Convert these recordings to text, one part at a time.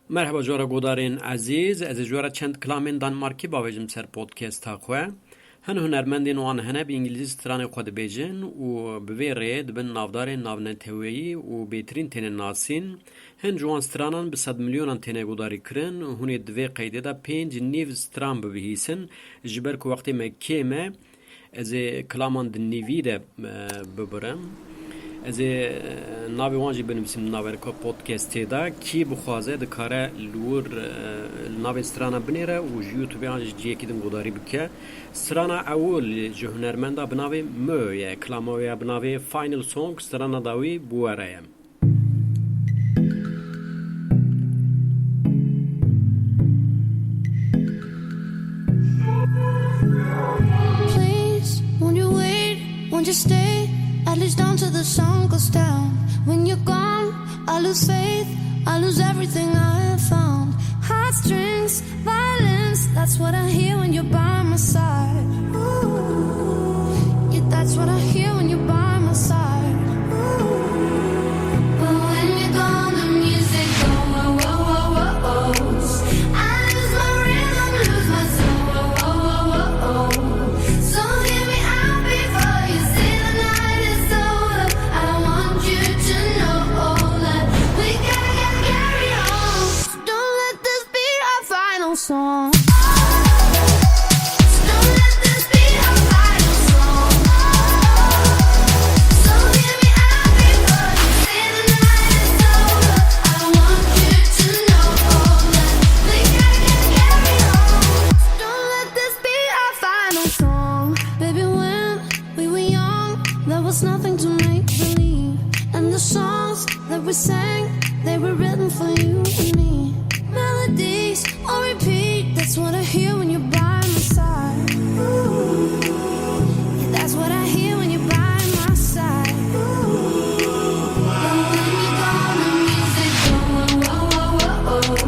Merhaba jora godarên ezîz, ez ê jora çend kilamên Danîmarkî bavêjim ser podcasta xwe. Hin hunermendên wan hene bi îngilîzî stranê xwe dibêjin û bi vê rê dibin navdarên navneteweyî û bêtirîn têne nasîn. Hin ji wan stranan bi sed milyonan têne godarî kirin. Hûn ê di vê qeydê de 5 nîv stran bibihîsin. Ji ber ku wextê me kêm e, ez ê kilaman di nîvî de bibirim. Ez ê navê wan jî binivîsim naverka podcastê de kî bixwaze dikare li wir navê strana binêre û ji YouTubeyan ji ciyekî din godarî bike. Strana ewil ji hunermenda bi navê Mö ye. Kilama wê ya bi navê Final Song, strana da wî bi were ye. Please, won't you wait, won't you stay? At least until the sun goes down. When you're gone, I lose faith, I lose everything I have found. Heartstrings, violence, that's what I hear when you're by my side. Ooh, yeah, that's what I hear when you're by my side. Ooh, but when you're gone, the music goes, whoa, whoa, whoa, whoa, whoa. I lose my rhythm, lose my soul, whoa, whoa, whoa, whoa, whoa. So hear me out before you say the night is over. I want you to know that we gotta carry on. So don't let this be our final song. So don't let this be our final song. So hear me out before you say the night is over. I want you to know that we gotta carry on. So don't let this be our final song. Baby, when we were young, there was nothing to make believe. And the songs that we sang, they were written for you and me. Melodies on repeat, that's what I hear when you're by my side. Ooh, yeah, that's what I hear when you're by my side. Ooh, but when you're gone, the music goes, whoa, whoa, whoa, whoa.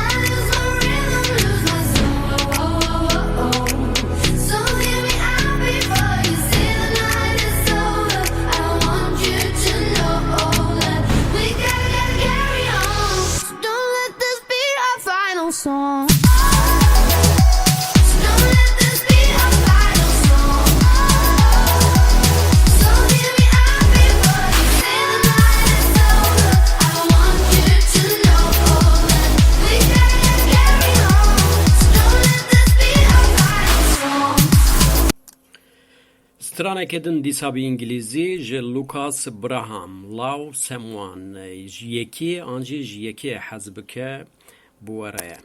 I lose my rhythm, lose my soul, whoa, whoa, whoa, whoa. So hear me out before you say the night is over. I want you to know that we gotta carry on. So don't let this be our final song. So don't let this be our final song. So hear me out before you say the night is over. I want you to know that we gotta carry on. So don't let this be our final song. Stranekê din dîsa bi îngilîzî ji Lucas Braham, Love Someone, ji yekê an jî ji yekê hez bike bi were ye.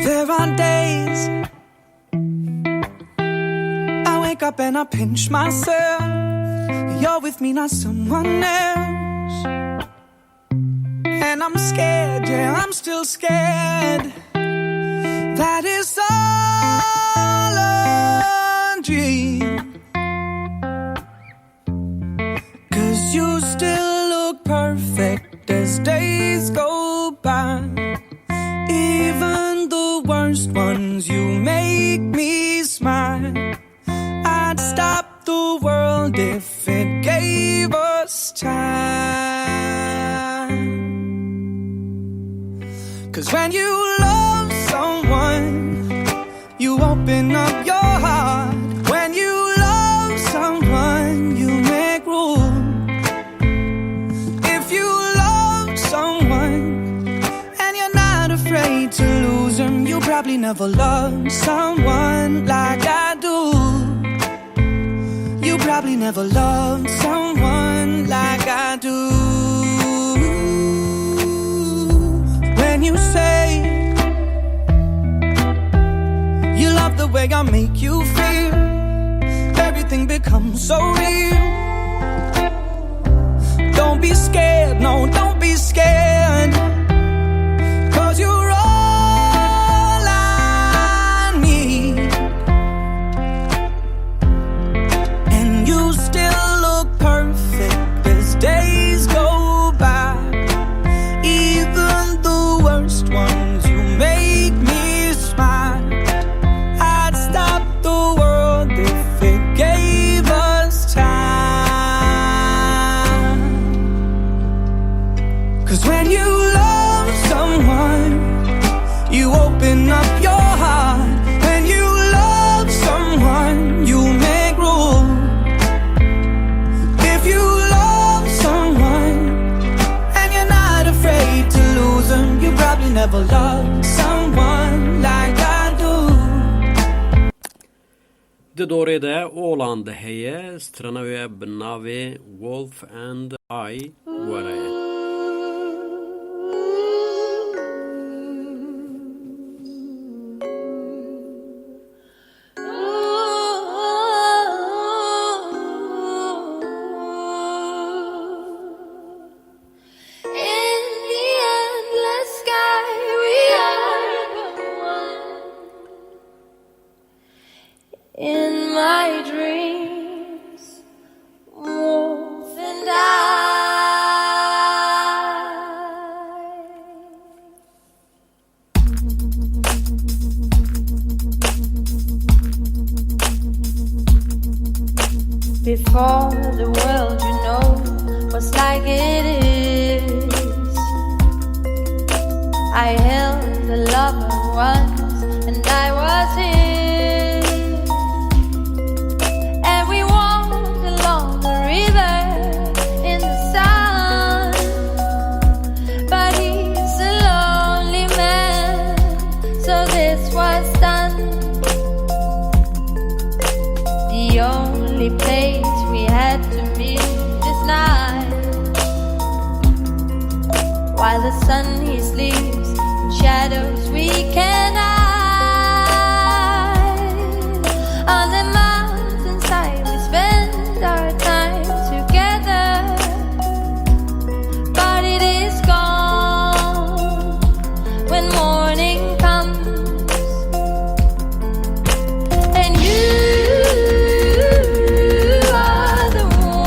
There are days I wake up and I pinch myself. You're with me, not someone else. And I'm scared, yeah, I'm still scared. That is all a dream. 'Cause you still look perfect as days go by. Even the worst ones, you make me smile. I'd stop the world if it gave us time. 'Cause when you love someone, you open up your heart. When you love someone, you make room. If you love someone and you're not afraid to lose them, you probably never loved someone like I do. You probably never loved someone like I do. When you say you love the way I make you feel, everything becomes so real. Don't be scared, no, don't be scared. 'Cause you're all I need. And you still look perfect as days go by. Even the worst ones, you make me smile. I'd stop the Di dorê de oğlan de heye strana wê bi navê Wolf and I were ye. In the endless sky, we are but one. In my dreams, wolf and I. Before the world you know was like it is, I held a lover once and I was his, and we walked along the river in the sun, but he's a lonely man, so this was done. The only place we had to meet this night, while the sun he sleeps, in shadows we can hide. On the mountainside we spend our time together, but it is gone when morning comes, and you are the moon,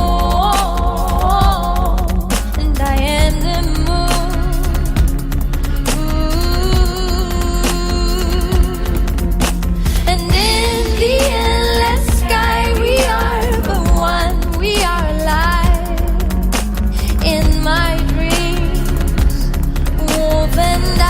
and I am the moon. And in the endless sky, we are but one. We are alive in my dreams, wolf and I.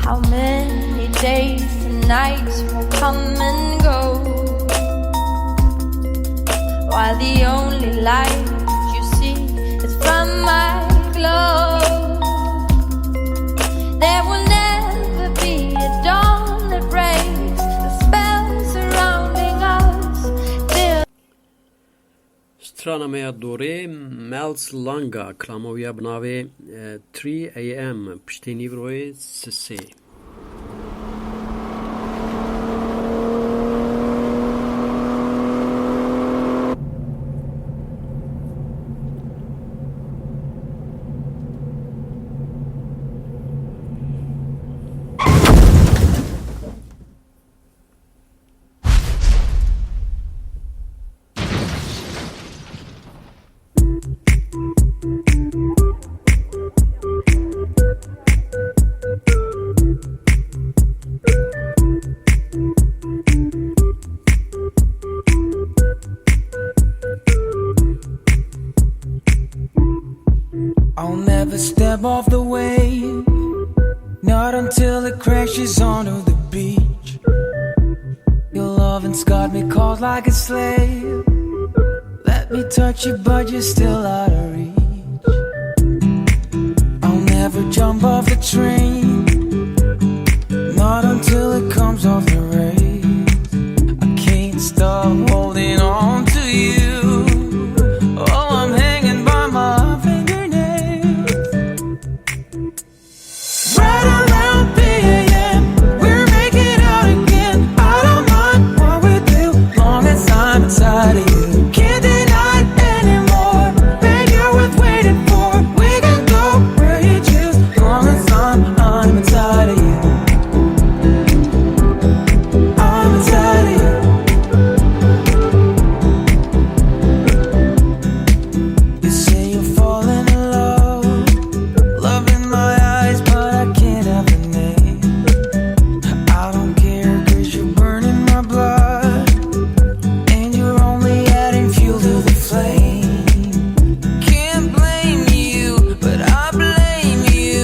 How many days and nights will come and go, while the only light you see is from my glow. There will never be a dawn that breaks the spell surrounding us till Strana me ya dorê Mels Langa klamoviya bi navê 3 AM piştê nîvroyê sisê. I'll never step off the wave, not until it crashes onto the beach. Your loving's got me caught like a slave. Let me touch you, but you're still out of reach. I'll never jump off the train, not until it comes off the rails. I can't stop holding on to you. Oh, I'm hanging by my fingernails. Right around p.m., we're making out again. I don't mind what we do, long as I'm inside of you. Can't deny it anymore, babe, you're worth waiting for. We can go where you choose, long as I'm inside of you. I'm inside of you. You say you're falling in love, love in my eyes, but I can't have a name. I don't care, 'cause you're burning my blood, and you're only adding fuel to the flame. Can't blame you, but I blame you.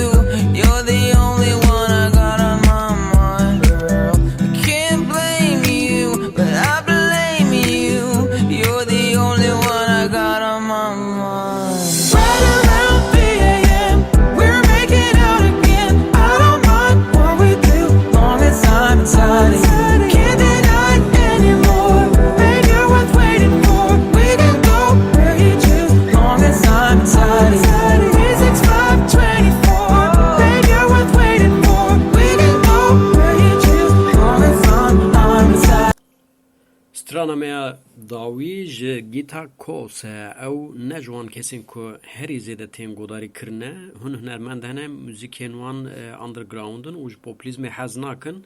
You're the only one I got on my mind, girl. I can't blame you, but I blame you. You're the only one I got on my mind. Right around داوی ji Gitta Kaas ew ne ji wan kesên ku herî zêde tên godarî kirine, hûn hunermend hene, muzîkên wan undergroundin û ji populîzmê hez nakin.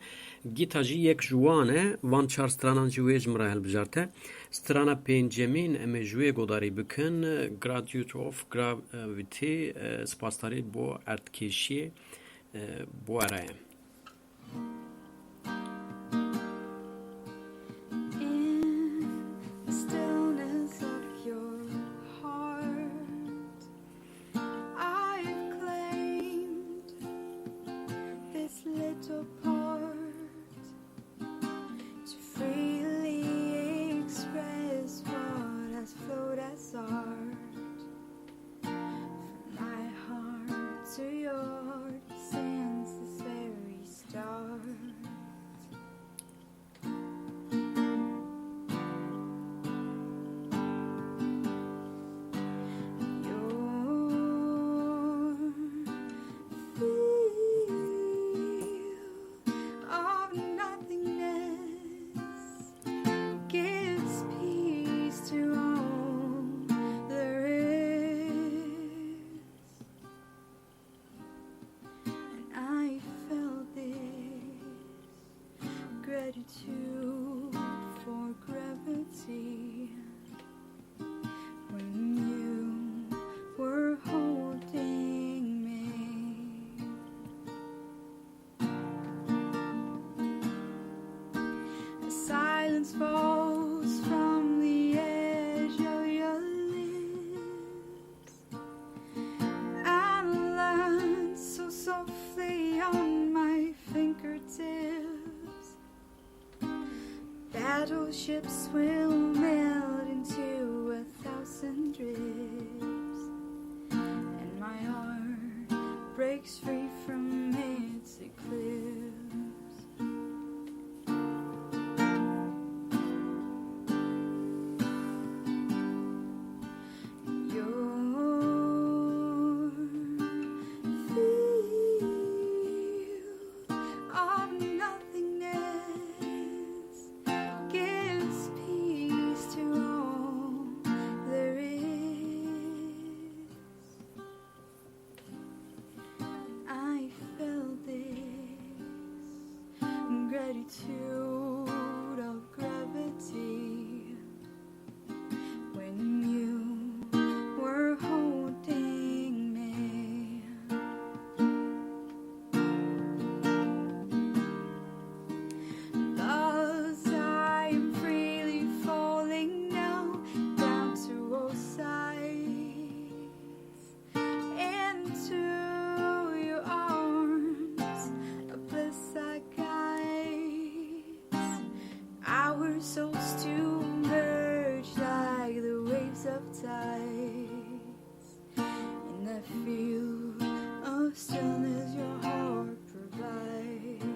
Gitta jî yek ji wan e, van çar stranan jî wê ji min re hilbijarte. Strana pêncemîn em ê ji wê godarî bikin, Graduate of Gravity, Spasdarî bo Erdkêşiyê bo erayê. In the stillness of your heart, I've claimed this little part to freely express what has flowed as art from my heart to yours since this very start. Gratitude for gravity when you were holding me. The silence falls from the edge of your lips and lands so softly on my fingertips. Battleships will melt into 1,000 drips, and my heart breaks free from its eclipse. Your field of nothingness gives peace to all there is. I felt this gratitude of gravity when you were holding me. Thus I'm freely falling now down to all sides into your arms, a bliss that guides our souls to merge like the waves of tides in that field of stillness your heart provides.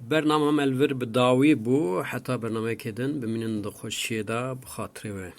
برنامه ملور به داوی بو حتی برنامه کدن بمینن دخوشیه دا بخاطره وی.